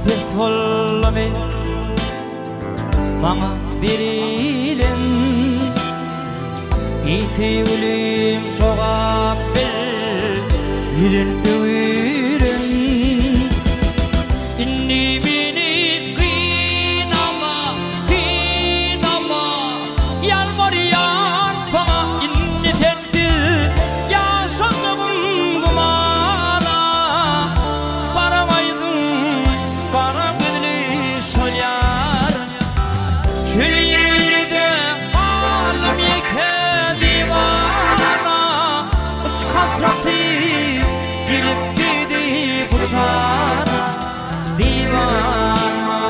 ters bollamy maňa berilen ýsewlim şogap ber ýüzün öýren inni meni kynama kynama yalvarýan sana inni sensiz ýaşadygym gumana baramaýdym bara gözli şol ýar şol ýerlerde alym ýeke divana uş hasraty gelip dedi bu sana divana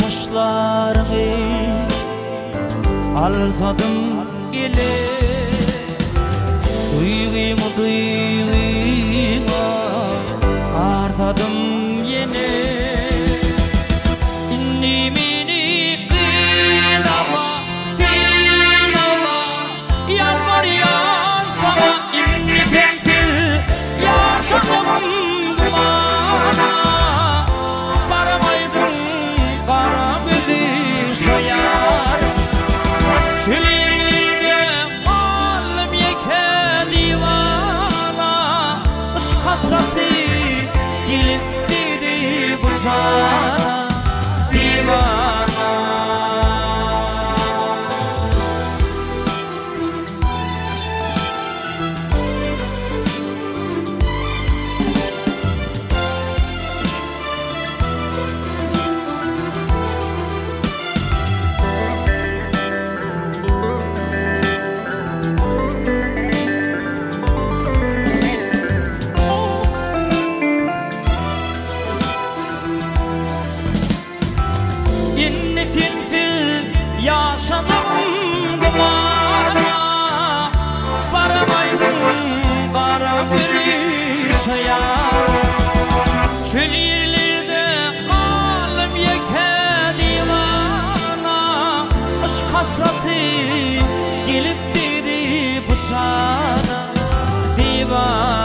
taşlarını alsadım gele duygumu duyguma artadım yine inni meni kynama kynama yalvarýan sana inni sensiz ýaşadygym gumana baramaýdym bara gözli şol ýar şol ýerlerde alym ýeke divana uş hasraty gelip dedi bu sana divana inni sensiz ýaşadym gumana baramaýdym bara perişan şol ýerlerde alym ýeke divana aşk hasraty gelip dedi bu sana divana